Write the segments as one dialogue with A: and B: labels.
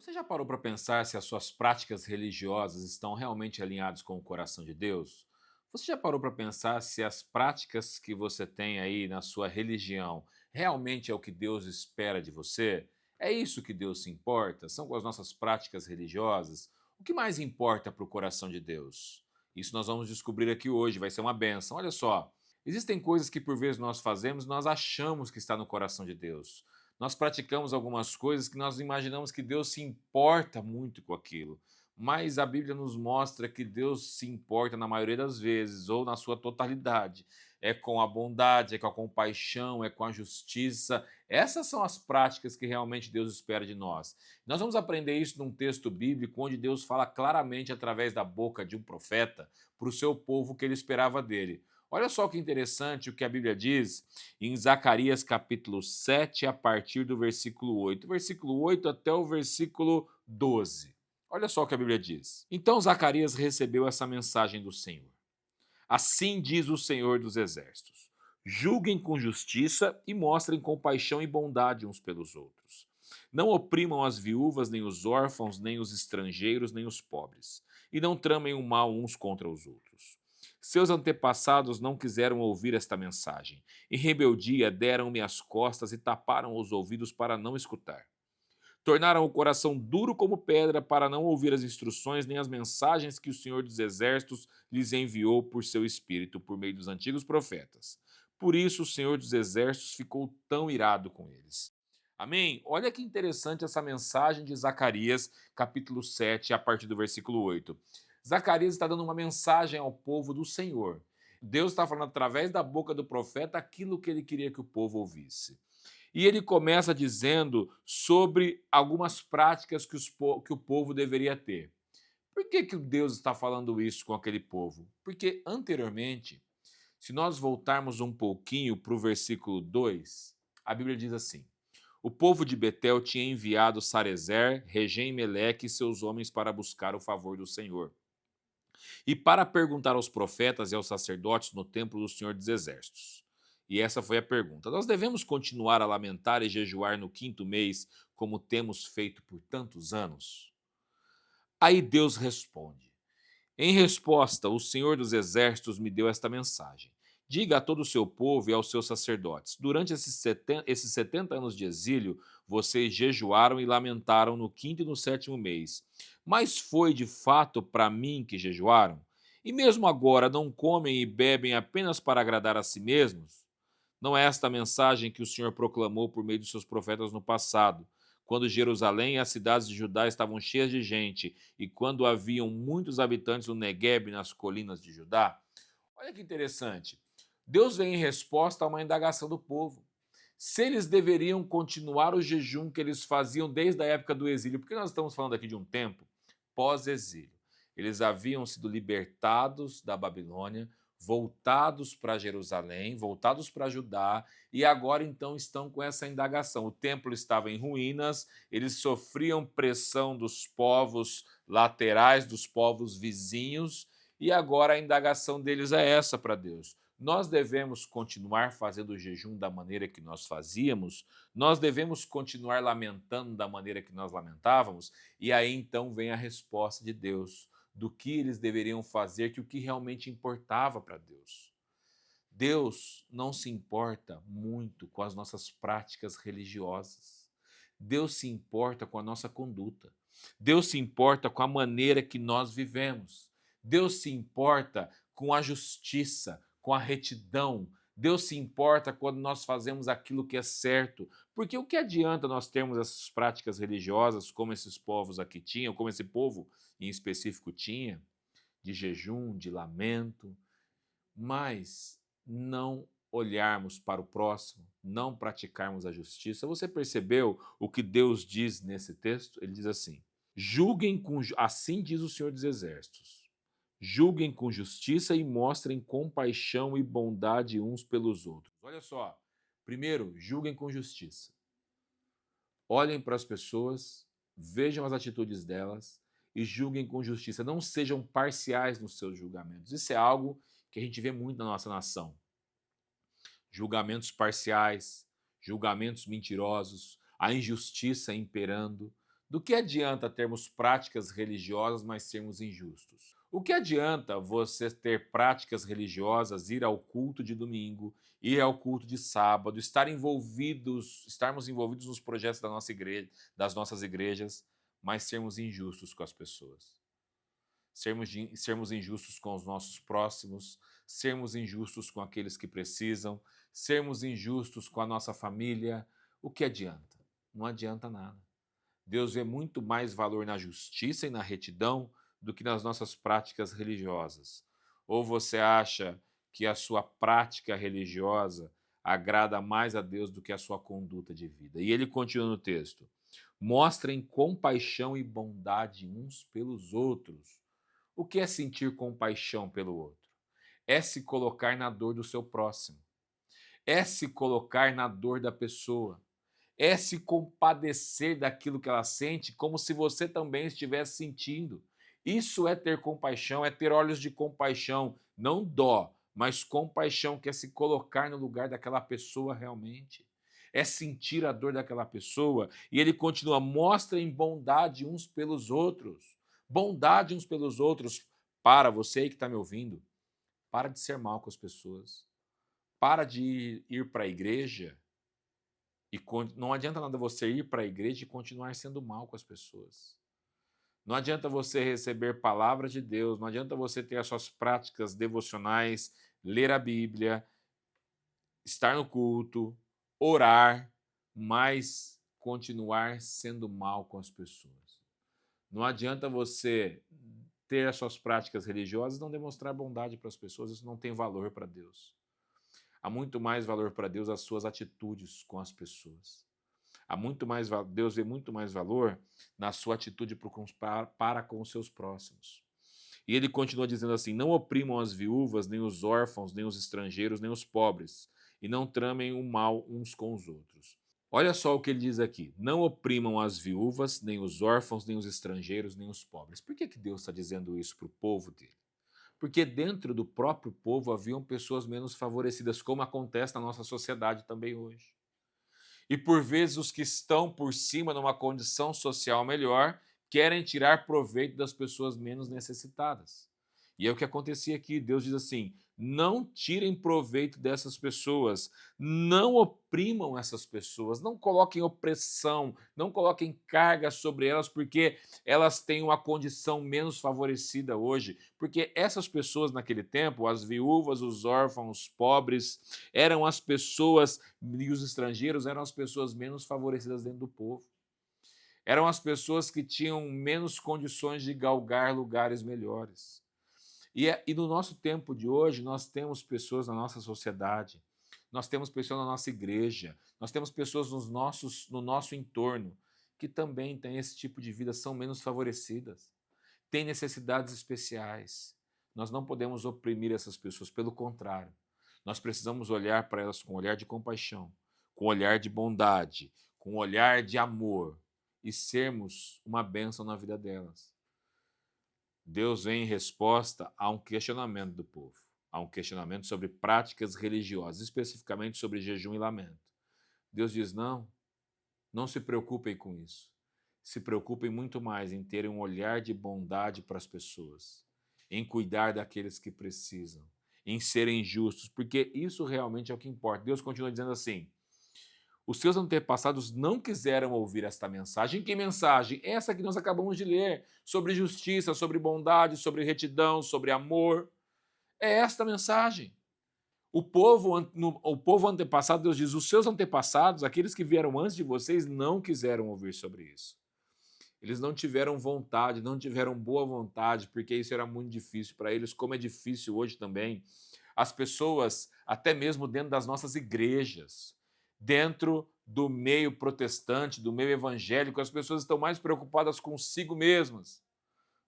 A: Você já parou para pensar se as suas práticas religiosas estão realmente alinhadas com o coração de Deus? Você já parou para pensar se as práticas que você tem aí na sua religião realmente é o que Deus espera de você? É isso que Deus se importa? São com as nossas práticas religiosas? O que mais importa para o coração de Deus? Isso nós vamos descobrir aqui hoje, vai ser uma benção. Olha só, existem coisas que por vezes nós fazemos, nós achamos que está no coração de Deus. Nós praticamos algumas coisas que nós imaginamos que Deus se importa muito com aquilo, mas a Bíblia nos mostra que Deus se importa na maioria das vezes, ou na sua totalidade. É com a bondade, é com a compaixão, é com a justiça. Essas são as práticas que realmente Deus espera de nós. Nós vamos aprender isso num texto bíblico onde Deus fala claramente através da boca de um profeta para o seu povo que ele esperava dele. Olha só que interessante o que a Bíblia diz em Zacarias capítulo 7, a partir do versículo 8 até o versículo 12. Olha só o que a Bíblia diz. Então Zacarias recebeu essa mensagem do Senhor. Assim diz o Senhor dos Exércitos: julguem com justiça e mostrem compaixão e bondade uns pelos outros. Não oprimam as viúvas, nem os órfãos, nem os estrangeiros, nem os pobres, e não tramem o mal uns contra os outros. Seus antepassados não quiseram ouvir esta mensagem. Em rebeldia, deram-me as costas e taparam os ouvidos para não escutar. Tornaram o coração duro como pedra para não ouvir as instruções nem as mensagens que o Senhor dos Exércitos lhes enviou por seu espírito, por meio dos antigos profetas. Por isso o Senhor dos Exércitos ficou tão irado com eles. Amém? Olha que interessante essa mensagem de Zacarias, capítulo 7, a partir do versículo 8. Zacarias está dando uma mensagem ao povo do Senhor. Deus está falando através da boca do profeta aquilo que ele queria que o povo ouvisse. E ele começa dizendo sobre algumas práticas que o povo deveria ter. Por que Deus está falando isso com aquele povo? Porque anteriormente, se nós voltarmos um pouquinho para o versículo 2, a Bíblia diz assim: o povo de Betel tinha enviado Sarezer, Regem-Meleque e seus homens para buscar o favor do Senhor e para perguntar aos profetas e aos sacerdotes no templo do Senhor dos Exércitos. E essa foi a pergunta: nós devemos continuar a lamentar e jejuar no quinto mês, como temos feito por tantos anos? Aí Deus responde: em resposta, o Senhor dos Exércitos me deu esta mensagem. Diga a todo o seu povo e aos seus sacerdotes: durante esses 70 anos de exílio, vocês jejuaram e lamentaram no quinto e no sétimo mês. Mas foi de fato para mim que jejuaram? E mesmo agora não comem e bebem apenas para agradar a si mesmos? Não é esta a mensagem que o Senhor proclamou por meio de seus profetas no passado, quando Jerusalém e as cidades de Judá estavam cheias de gente e quando haviam muitos habitantes no Negueb e nas colinas de Judá? Olha que interessante. Deus vem em resposta a uma indagação do povo. Se eles deveriam continuar o jejum que eles faziam desde a época do exílio, porque nós estamos falando aqui de um tempo pós-exílio. Eles haviam sido libertados da Babilônia, voltados para Jerusalém, voltados para Judá, e agora então estão com essa indagação. O templo estava em ruínas, eles sofriam pressão dos povos laterais, dos povos vizinhos, e agora a indagação deles é essa para Deus: nós devemos continuar fazendo o jejum da maneira que nós fazíamos? Nós devemos continuar lamentando da maneira que nós lamentávamos? E aí então vem a resposta de Deus do que eles deveriam fazer, que o que realmente importava para Deus. Deus não se importa muito com as nossas práticas religiosas. Deus se importa com a nossa conduta. Deus se importa com a maneira que nós vivemos. Deus se importa com a justiça, com a retidão. Deus se importa quando nós fazemos aquilo que é certo. Porque o que adianta nós termos essas práticas religiosas, como esses povos aqui tinham, como esse povo em específico tinha, de jejum, de lamento, mas não olharmos para o próximo, não praticarmos a justiça? Você percebeu o que Deus diz nesse texto? Ele diz assim: julguem com, assim diz o Senhor dos Exércitos, julguem com justiça e mostrem compaixão e bondade uns pelos outros. Olha só, primeiro, julguem com justiça. Olhem para as pessoas, vejam as atitudes delas e julguem com justiça. Não sejam parciais nos seus julgamentos. Isso é algo que a gente vê muito na nossa nação. Julgamentos parciais, julgamentos mentirosos, a injustiça imperando. Do que adianta termos práticas religiosas, mas sermos injustos? O que adianta você ter práticas religiosas, ir ao culto de domingo, ir ao culto de sábado, estarmos envolvidos nos projetos da nossa igreja, das nossas igrejas, mas sermos injustos com as pessoas? Sermos injustos com os nossos próximos, sermos injustos com aqueles que precisam, sermos injustos com a nossa família. O que adianta? Não adianta nada. Deus vê muito mais valor na justiça e na retidão do que nas nossas práticas religiosas. Ou você acha que a sua prática religiosa agrada mais a Deus do que a sua conduta de vida? E ele continua no texto: mostrem compaixão e bondade uns pelos outros. O que é sentir compaixão pelo outro? É se colocar na dor do seu próximo, é se colocar na dor da pessoa, é se compadecer daquilo que ela sente, como se você também estivesse sentindo. Isso é ter compaixão, é ter olhos de compaixão, não dó, mas compaixão, que é se colocar no lugar daquela pessoa realmente. É sentir a dor daquela pessoa. E ele continua: mostrem bondade uns pelos outros. Bondade uns pelos outros. Para você aí que está me ouvindo, para de ser mal com as pessoas. Para de ir para a igreja e não adianta nada você ir para a igreja e continuar sendo mal com as pessoas. Não adianta você receber palavras de Deus, não adianta você ter as suas práticas devocionais, ler a Bíblia, estar no culto, orar, mas continuar sendo mal com as pessoas. Não adianta você ter as suas práticas religiosas e não demonstrar bondade para as pessoas, isso não tem valor para Deus. Há muito mais valor para Deus as suas atitudes com as pessoas. Deus vê muito mais valor na sua atitude para com os seus próximos. E ele continua dizendo assim: não oprimam as viúvas, nem os órfãos, nem os estrangeiros, nem os pobres, e não tramem o mal uns com os outros. Olha só o que ele diz aqui: não oprimam as viúvas, nem os órfãos, nem os estrangeiros, nem os pobres. Por que Deus está dizendo isso para o povo dele? Porque dentro do próprio povo haviam pessoas menos favorecidas, como acontece na nossa sociedade também hoje. E por vezes os que estão por cima, numa condição social melhor, querem tirar proveito das pessoas menos necessitadas. E é o que acontecia aqui. Deus diz assim: não tirem proveito dessas pessoas, não oprimam essas pessoas, não coloquem opressão, não coloquem carga sobre elas, porque elas têm uma condição menos favorecida hoje. Porque essas pessoas naquele tempo, as viúvas, os órfãos, os pobres, eram as pessoas, e os estrangeiros eram as pessoas menos favorecidas dentro do povo. Eram as pessoas que tinham menos condições de galgar lugares melhores. E no nosso tempo de hoje, nós temos pessoas na nossa sociedade, nós temos pessoas na nossa igreja, nós temos pessoas no nosso entorno que também têm esse tipo de vida, são menos favorecidas, têm necessidades especiais. Nós não podemos oprimir essas pessoas, pelo contrário, nós precisamos olhar para elas com um olhar de compaixão, com um olhar de bondade, com um olhar de amor e sermos uma bênção na vida delas. Deus vem em resposta a um questionamento do povo, a um questionamento sobre práticas religiosas, especificamente sobre jejum e lamento. Deus diz: não, não se preocupem com isso. Se preocupem muito mais em terem um olhar de bondade para as pessoas, em cuidar daqueles que precisam, em serem justos, porque isso realmente é o que importa. Deus continua dizendo assim: os seus antepassados não quiseram ouvir esta mensagem. Que mensagem? Essa que nós acabamos de ler, sobre justiça, sobre bondade, sobre retidão, sobre amor. É esta mensagem. O povo antepassado, Deus diz, os seus antepassados, aqueles que vieram antes de vocês, não quiseram ouvir sobre isso. Eles não tiveram vontade, não tiveram boa vontade, porque isso era muito difícil para eles, como é difícil hoje também. As pessoas, até mesmo dentro das nossas igrejas, dentro do meio protestante, do meio evangélico, as pessoas estão mais preocupadas consigo mesmas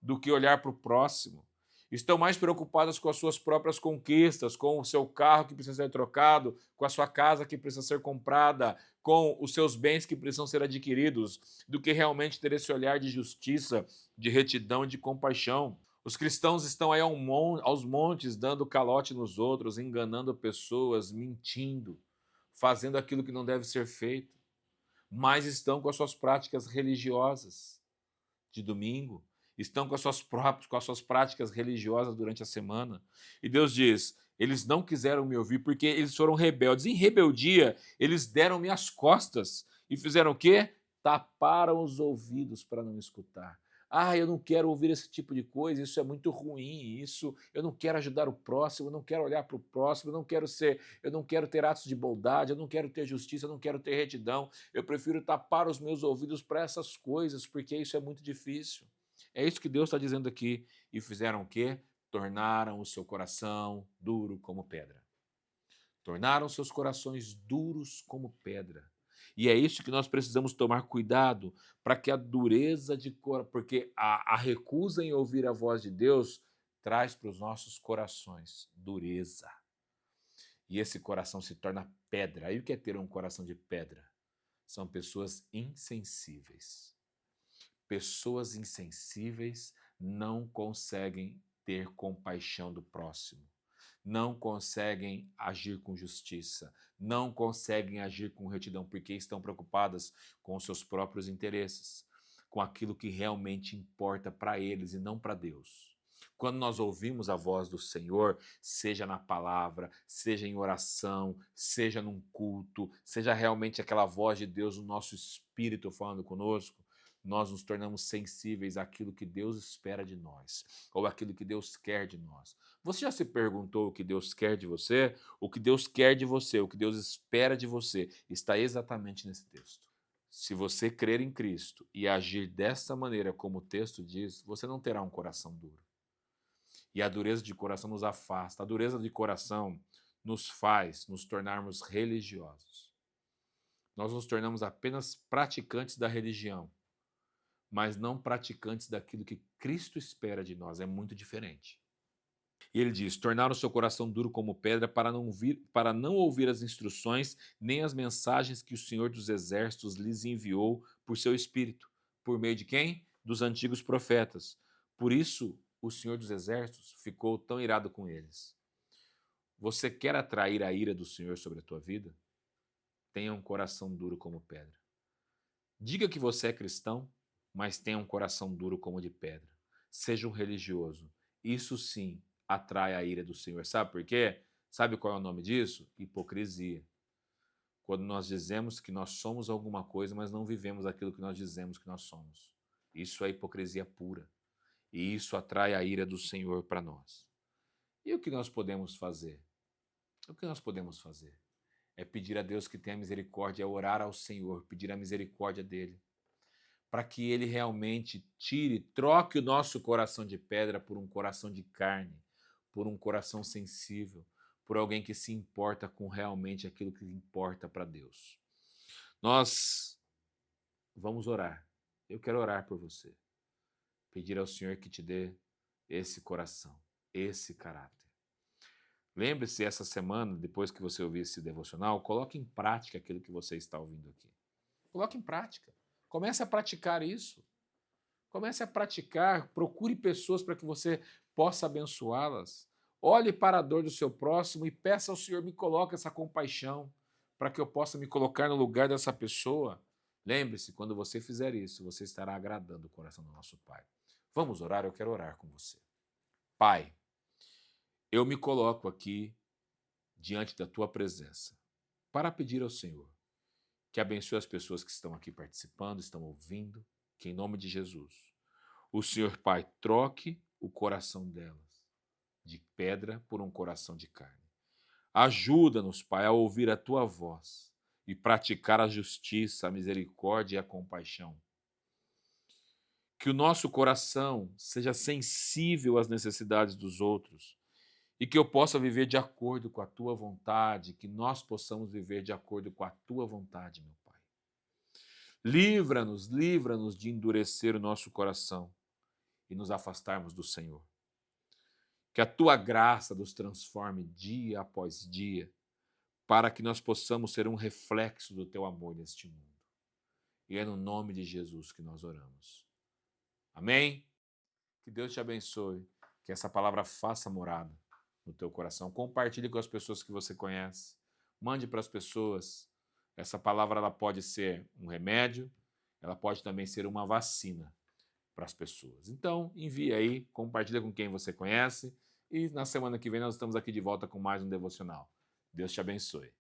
A: do que olhar para o próximo. Estão mais preocupadas com as suas próprias conquistas, com o seu carro que precisa ser trocado, com a sua casa que precisa ser comprada, com os seus bens que precisam ser adquiridos, do que realmente ter esse olhar de justiça, de retidão e de compaixão. Os cristãos estão aí aos montes, dando calote nos outros, enganando pessoas, mentindo, fazendo aquilo que não deve ser feito. mas estão com as suas práticas religiosas de domingo, estão com as suas práticas religiosas durante a semana. E Deus diz: eles não quiseram me ouvir porque eles foram rebeldes. Em rebeldia, eles deram-me as costas e fizeram o quê? Taparam os ouvidos para não escutar. Ah, eu não quero ouvir esse tipo de coisa, isso é muito ruim, isso, eu não quero ajudar o próximo, eu não quero olhar para o próximo, eu não quero ter atos de bondade, eu não quero ter justiça, eu não quero ter retidão, eu prefiro tapar os meus ouvidos para essas coisas, porque isso é muito difícil. É isso que Deus está dizendo aqui. E fizeram o quê? Tornaram o seu coração duro como pedra. Tornaram seus corações duros como pedra. E é isso que nós precisamos tomar cuidado para que a dureza de coração, porque a recusa em ouvir a voz de Deus traz para os nossos corações dureza. E esse coração se torna pedra. Aí o que é ter um coração de pedra? São pessoas insensíveis. Pessoas insensíveis não conseguem ter compaixão do próximo, não conseguem agir com justiça, não conseguem agir com retidão, porque estão preocupadas com os seus próprios interesses, com aquilo que realmente importa para eles e não para Deus. Quando nós ouvimos a voz do Senhor, seja na palavra, seja em oração, seja num culto, seja realmente aquela voz de Deus no nosso espírito falando conosco, nós nos tornamos sensíveis àquilo que Deus espera de nós, ou àquilo que Deus quer de nós. Você já se perguntou o que Deus quer de você? O que Deus quer de você, o que Deus espera de você, está exatamente nesse texto. Se você crer em Cristo e agir dessa maneira como o texto diz, você não terá um coração duro. E a dureza de coração nos afasta. A dureza de coração nos faz nos tornarmos religiosos. Nós nos tornamos apenas praticantes da religião, mas não praticantes daquilo que Cristo espera de nós. É muito diferente. E ele diz: tornaram o seu coração duro como pedra para não ouvir as instruções nem as mensagens que o Senhor dos Exércitos lhes enviou por seu Espírito. Por meio de quem? Dos antigos profetas. Por isso, o Senhor dos Exércitos ficou tão irado com eles. Você quer atrair a ira do Senhor sobre a tua vida? Tenha um coração duro como pedra. Diga que você é cristão, mas tenha um coração duro como de pedra. Seja um religioso. Isso sim atrai a ira do Senhor. Sabe por quê? Sabe qual é o nome disso? Hipocrisia. Quando nós dizemos que nós somos alguma coisa, mas não vivemos aquilo que nós dizemos que nós somos. Isso é hipocrisia pura. E isso atrai a ira do Senhor para nós. E o que nós podemos fazer? O que nós podemos fazer? É pedir a Deus que tenha misericórdia, é orar ao Senhor, pedir a misericórdia dele, para que ele realmente troque o nosso coração de pedra por um coração de carne, por um coração sensível, por alguém que se importa com realmente aquilo que importa para Deus. Nós vamos orar. Eu quero orar por você. Pedir ao Senhor que te dê esse coração, esse caráter. Lembre-se, essa semana, depois que você ouvir esse devocional, coloque em prática aquilo que você está ouvindo aqui. Coloque em prática. Comece a praticar isso. Comece a praticar, procure pessoas para que você possa abençoá-las. Olhe para a dor do seu próximo e peça ao Senhor, me coloque essa compaixão, para que eu possa me colocar no lugar dessa pessoa. Lembre-se, quando você fizer isso, você estará agradando o coração do nosso Pai. Vamos orar, eu quero orar com você. Pai, eu me coloco aqui diante da tua presença para pedir ao Senhor que abençoe as pessoas que estão aqui participando, estão ouvindo, que em nome de Jesus, o Senhor Pai troque o coração delas de pedra por um coração de carne. Ajuda-nos, Pai, a ouvir a tua voz e praticar a justiça, a misericórdia e a compaixão. Que o nosso coração seja sensível às necessidades dos outros e que eu possa viver de acordo com a tua vontade, que nós possamos viver de acordo com a tua vontade, meu Pai. Livra-nos, livra-nos de endurecer o nosso coração e nos afastarmos do Senhor. Que a tua graça nos transforme dia após dia, para que nós possamos ser um reflexo do teu amor neste mundo. E é no nome de Jesus que nós oramos. Amém? Que Deus te abençoe, que essa palavra faça morada no teu coração. Compartilhe com as pessoas que você conhece. Mande para as pessoas. Essa palavra ela pode ser um remédio, ela pode também ser uma vacina para as pessoas. Então, envie aí, compartilha com quem você conhece e na semana que vem nós estamos aqui de volta com mais um devocional. Deus te abençoe.